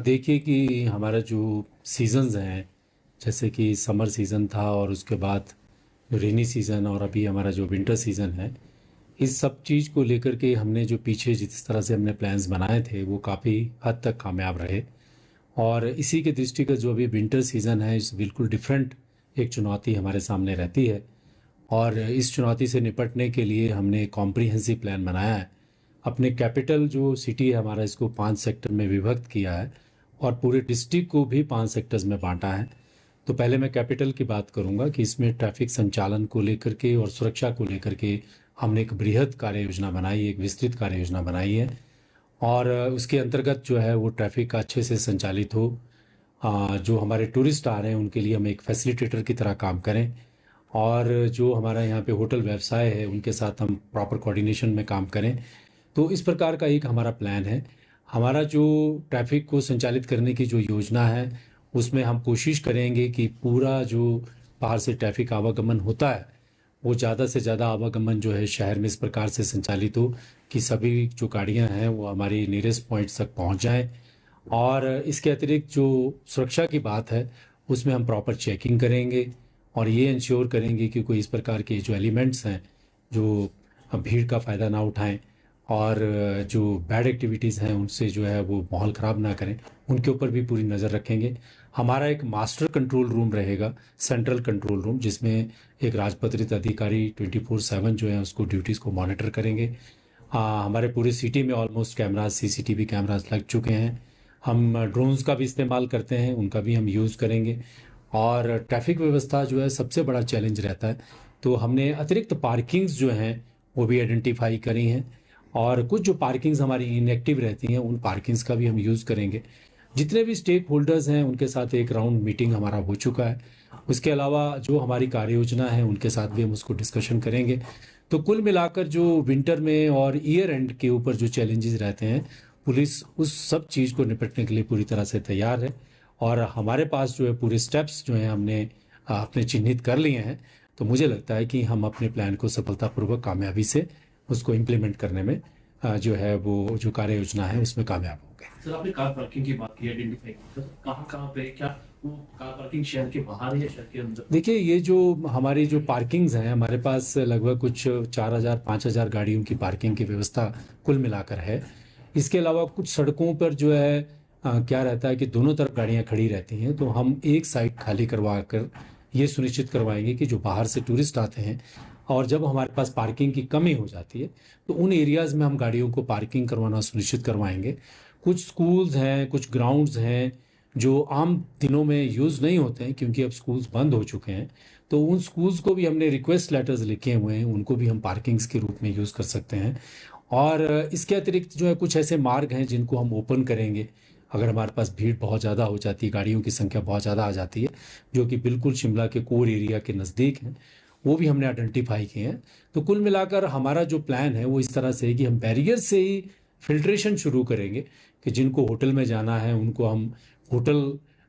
देखिए कि हमारा जो सीज़न्स हैं, जैसे कि समर सीज़न था और उसके बाद रेनी सीज़न और अभी हमारा जो विंटर सीज़न है, इस सब चीज़ को लेकर के हमने जो पीछे जिस तरह से हमने प्लान्स बनाए थे, वो काफ़ी हद तक कामयाब रहे। और इसी के दृष्टिगत जो अभी विंटर सीज़न है, इस बिल्कुल डिफरेंट एक चुनौती हमारे सामने रहती है। और इस चुनौती से निपटने के लिए हमने कॉम्प्रिहेंसिव प्लान बनाया है। अपने कैपिटल जो सिटी है हमारा, इसको 5 सेक्टर में विभक्त किया है और पूरे डिस्ट्रिक्ट को भी 5 सेक्टर्स में बांटा है। तो पहले मैं कैपिटल की बात करूंगा कि इसमें ट्रैफिक संचालन को लेकर के और सुरक्षा को लेकर के हमने एक बृहद कार्य योजना बनाई, एक विस्तृत कार्य योजना बनाई है। और उसके अंतर्गत जो है वो ट्रैफिक का अच्छे से संचालित हो। जो हमारे टूरिस्ट आ रहे हैं उनके लिए हम एक फैसिलिटेटर की तरह काम करें। और जो हमारा यहाँ पे होटल व्यवसाय है उनके साथ हम प्रॉपर कोऑर्डिनेशन में काम करें। तो इस प्रकार का एक हमारा प्लान है। हमारा जो ट्रैफिक को संचालित करने की जो योजना है, उसमें हम कोशिश करेंगे कि पूरा जो बाहर से ट्रैफिक आवागमन होता है, वो ज़्यादा से ज़्यादा आवागमन जो है शहर में इस प्रकार से संचालित हो कि सभी जो गाड़ियां हैं वो हमारी नियरेस्ट पॉइंट्स तक पहुंच जाएं। और इसके अतिरिक्त जो सुरक्षा की बात है, उसमें हम प्रॉपर चेकिंग करेंगे और ये इंश्योर करेंगे कि कोई इस प्रकार के जो एलिमेंट्स हैं जो भीड़ का फ़ायदा ना उठाएं और जो बैड एक्टिविटीज़ हैं उनसे जो है वो माहौल ख़राब ना करें, उनके ऊपर भी पूरी नज़र रखेंगे। हमारा एक मास्टर कंट्रोल रूम रहेगा, सेंट्रल कंट्रोल रूम, जिसमें एक राजपत्रित अधिकारी 24/7 जो है उसको ड्यूटीज़ को मॉनिटर करेंगे। हमारे पूरे सिटी में ऑलमोस्ट कैमराज, सीसीटीवी कैमराज लग चुके हैं। हम ड्रोन्स का भी इस्तेमाल करते हैं, उनका भी हम यूज़ करेंगे। और ट्रैफिक व्यवस्था जो है सबसे बड़ा चैलेंज रहता है, तो हमने अतिरिक्त पार्किंग्स जो हैं वो भी आइडेंटिफाई करी हैं। और कुछ जो पार्किंग्स हमारी इनएक्टिव रहती हैं उन पार्किंग्स का भी हम यूज़ करेंगे। जितने भी स्टेक होल्डर्स हैं उनके साथ एक राउंड मीटिंग हमारा हो चुका है। उसके अलावा जो हमारी कार्य योजना है उनके साथ भी हम उसको डिस्कशन करेंगे। तो कुल मिलाकर जो विंटर में और ईयर एंड के ऊपर जो चैलेंजेस रहते हैं, पुलिस उस सब चीज़ को निपटने के लिए पूरी तरह से तैयार है। और हमारे पास जो है पूरे स्टेप्स जो हैं हमने अपने चिन्हित कर लिए हैं। तो मुझे लगता है कि हम अपने प्लान को सफलतापूर्वक कामयाबी से उसको इम्प्लीमेंट करने में जो है वो जो कार्य योजना है उसमें कामयाब हो गए। सर, आपने कार पार्किंग की बात की, आइडेंटिफाई की, तो कहाँ कहाँ पे क्या वो कार पार्किंग शहर के बाहर है या शहर के अंदर? देखिए, ये जो हमारी जो पार्किंग्स हैं, हमारे पास लगभग कुछ 4,000 5,000 गाड़ियों की पार्किंग की व्यवस्था कुल मिलाकर है। इसके अलावा कुछ सड़कों पर जो है क्या रहता है कि दोनों तरफ गाड़ियां खड़ी रहती हैं, तो हम एक साइड खाली करवा कर ये सुनिश्चित करवाएंगे कि जो बाहर से टूरिस्ट आते हैं और जब हमारे पास पार्किंग की कमी हो जाती है तो उन एरियाज़ में हम गाड़ियों को पार्किंग करवाना सुनिश्चित करवाएंगे। कुछ स्कूल्स हैं, कुछ ग्राउंड्स हैं जो आम दिनों में यूज़ नहीं होते हैं क्योंकि अब स्कूल्स बंद हो चुके हैं। तो उन स्कूल्स को भी हमने रिक्वेस्ट लेटर्स लिखे हुए हैं, उनको भी हम पार्किंग्स के रूप में यूज़ कर सकते हैं। और इसके अतिरिक्त जो है कुछ ऐसे मार्ग हैं जिनको हम ओपन करेंगे अगर हमारे पास भीड़ बहुत ज़्यादा हो जाती है, गाड़ियों की संख्या बहुत ज़्यादा आ जाती है, जो कि बिल्कुल शिमला के कोर एरिया के नज़दीक हैं, वो भी हमने आइडेंटिफाई किए हैं। तो कुल मिलाकर हमारा जो प्लान है वो इस तरह से है कि हम बैरियर से ही फिल्ट्रेशन शुरू करेंगे कि जिनको होटल में जाना है उनको हम होटल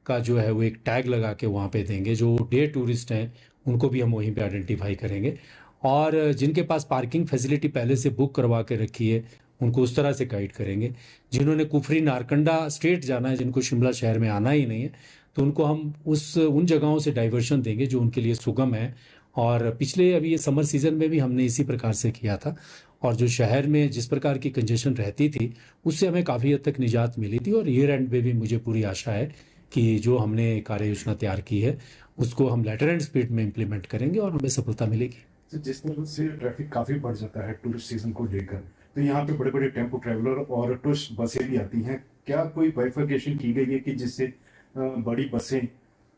का जो है वो एक टैग लगा के वहाँ पे देंगे। जो डे टूरिस्ट हैं उनको भी हम वहीं पे आइडेंटिफाई करेंगे। और जिनके पास पार्किंग फैसिलिटी पहले से बुक करवा के रखी है उनको उस तरह से गाइड करेंगे। जिन्होंने कुफरी नारकंडा स्ट्रेट जाना है, जिनको शिमला शहर में आना ही नहीं है, तो उनको हम उन जगहों से डाइवर्शन देंगे जो उनके लिए सुगम है। और पिछले अभी ये समर सीजन में भी हमने इसी प्रकार से किया था। और जो शहर में जिस प्रकार की कंजेशन रहती थी उससे हमें काफ़ी हद तक निजात मिली थी। और ईयर एंड में भी मुझे पूरी आशा है कि जो हमने कार्य योजना तैयार की है उसको हम लेटर एंड स्पीड में इम्प्लीमेंट करेंगे और हमें सफलता मिलेगी। तो जिस तरह से ट्रैफिक काफी बढ़ जाता है टूरिस्ट सीजन को लेकर, तो यहाँ पे बड़े बड़े टेम्पो ट्रैवलर और टूरिस्ट बसें भी आती हैं। क्या कोई बाइफरकेशन की गई है कि जिससे बड़ी बसें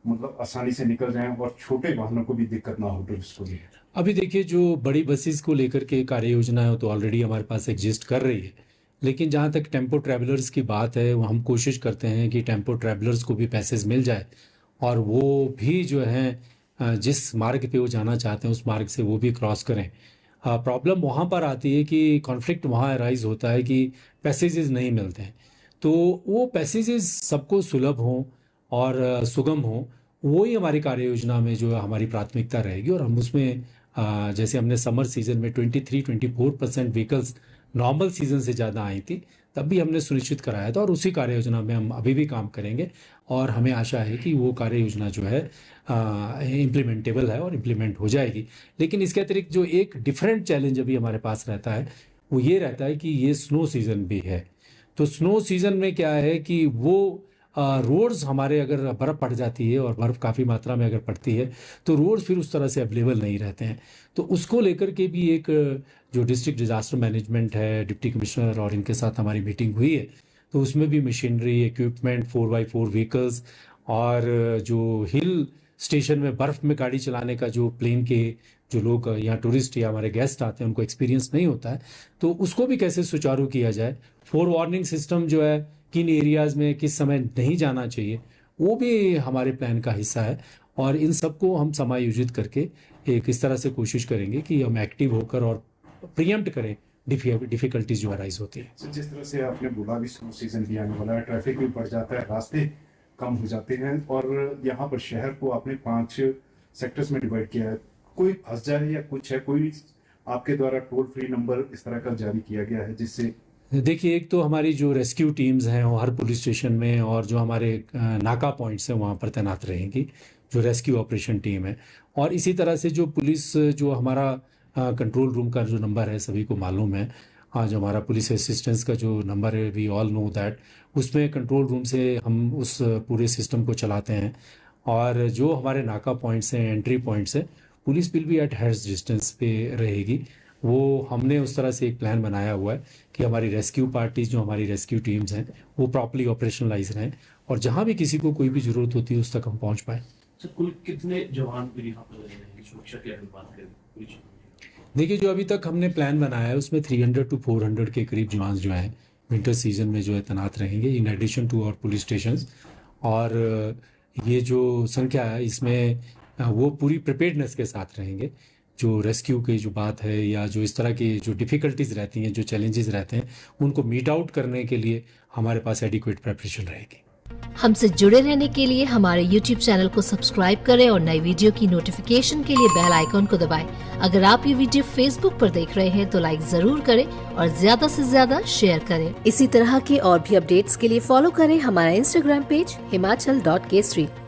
मतलब आसानी से निकल जाएं और छोटे वाहनों को भी दिक्कत ना हो टूरिस्ट को भी? अभी देखिए, जो बड़ी बसेस को लेकर के कार्य योजना है वो तो ऑलरेडी हमारे पास एग्जिस्ट कर रही है। लेकिन जहाँ तक टेम्पो ट्रैवलर्स की बात है, वो हम कोशिश करते हैं कि टेम्पो ट्रैवलर्स को भी पैसेज मिल जाए और वो भी जो है जिस मार्ग पे वो जाना चाहते हैं उस मार्ग से वो भी क्रॉस करें। प्रॉब्लम वहाँ पर आती है कि कॉन्फ्लिक्ट वहाँ अराइज होता है कि पैसेजेस नहीं मिलते हैं। तो वो पैसेजेस सबको सुलभ हों और सुगम हों, वो ही हमारी कार्य योजना में जो है हमारी प्राथमिकता रहेगी। और हम उसमें जैसे हमने समर सीजन में 23-24% व्हीकल्स नॉर्मल सीज़न से ज़्यादा आई थी, तब भी हमने सुनिश्चित कराया था और उसी कार्य योजना में हम अभी भी काम करेंगे और हमें आशा है कि वो कार्य योजना जो है इम्प्लीमेंटेबल है और इम्प्लीमेंट हो जाएगी। लेकिन इसके अतिरिक्त जो एक डिफरेंट चैलेंज अभी हमारे पास रहता है वो ये रहता है कि ये स्नो सीज़न भी है। तो स्नो सीज़न में क्या है कि वो रोड्स हमारे अगर बर्फ़ पड़ जाती है और बर्फ़ काफ़ी मात्रा में अगर पड़ती है तो रोड्स फिर उस तरह से अवेलेबल नहीं रहते हैं। तो उसको लेकर के भी एक जो डिस्ट्रिक्ट डिज़ास्टर मैनेजमेंट है, डिप्टी कमिश्नर और इनके साथ हमारी मीटिंग हुई है, तो उसमें भी मशीनरी, इक्विपमेंट, 4x4 व्हीकल्स और जो हिल स्टेशन में बर्फ़ में गाड़ी चलाने का जो प्लेन के जो लोग यहाँ टूरिस्ट या हमारे गेस्ट आते हैं उनको एक्सपीरियंस नहीं होता है, तो उसको भी कैसे सुचारू किया जाए। 4 वार्निंग सिस्टम जो है किन एरियाज़ में किस समय नहीं जाना चाहिए, वो भी हमारे प्लान का हिस्सा है और इन सबको हम समायोजित करके एक इस तरह से कोशिश करेंगे कि हम एक्टिव होकर और प्रियम्प्ट करें डिफ़िकल्टीज जो अराइज होती है। तो जिस तरह से आपने बोला भी स्नो सीजन भी आने वाला है, ट्रैफिक भी बढ़ जाता है, रास्ते कम हो जाते हैं और यहाँ पर शहर को आपने 5 सेक्टर्स में डिवाइड किया है। कोई फंस जाए या कुछ है, कोई आपके द्वारा टोल फ्री नंबर इस तरह का जारी किया गया है जिससे? देखिए, एक तो हमारी जो रेस्क्यू टीम्स हैं वो हर पुलिस स्टेशन में और जो हमारे नाका पॉइंट्स हैं वहाँ पर तैनात रहेंगी, जो रेस्क्यू ऑपरेशन टीम है। और इसी तरह से जो पुलिस जो हमारा कंट्रोल रूम का जो नंबर है सभी को मालूम है, आज हमारा पुलिस असिस्टेंस का जो नंबर है वी ऑल नो दैट, उसमें कंट्रोल रूम से हम उस पूरे सिस्टम को चलाते हैं। और जो हमारे नाका पॉइंट्स हैं, एंट्री पॉइंट्स हैं, police will be at hands distance पे रहेगी। वो हमने उस तरह से एक प्लान बनाया हुआ है कि हमारी रेस्क्यू पार्टीज जो हमारी रेस्क्यू टीम्स हैं वो प्रॉपर्ली ऑपरेशनलाइज रहें और जहाँ भी किसी को कोई भी ज़रूरत होती है उस तक हम पहुँच पाएँ। सर, कुल कितने जवान फिर यहाँ पर लगे रहेंगे सुरक्षा की अगर बात करें पूरी चीज़? देखिए, जो अभी तक हमने प्लान बनाया है उसमें 300 to 400 के करीब जवान जो हैं विंटर सीजन में जो है तैनात रहेंगे इन एडिशन टू और पुलिस स्टेशंस। और ये जो संख्या है इसमें वो पूरी प्रिपेयर्डनेस के साथ रहेंगे। जो रेस्क्यू की जो बात है या जो इस तरह की जो डिफ़िकल्टीज़ रहती हैं, जो चैलेंजेस रहते हैं, उनको मीट आउट करने के लिए हमारे पास एडिक्वेट प्रिपरेशन रहेगी। हमसे जुड़े रहने के लिए हमारे YouTube चैनल को सब्सक्राइब करें और नई वीडियो की नोटिफिकेशन के लिए बेल आइकॉन को दबाएं। अगर आप ये वीडियो Facebook पर देख रहे हैं तो लाइक जरूर करें और ज्यादा से ज्यादा शेयर करें। इसी तरह के और भी अपडेट्स के लिए फॉलो करें हमारा Instagram पेज himachal.k street।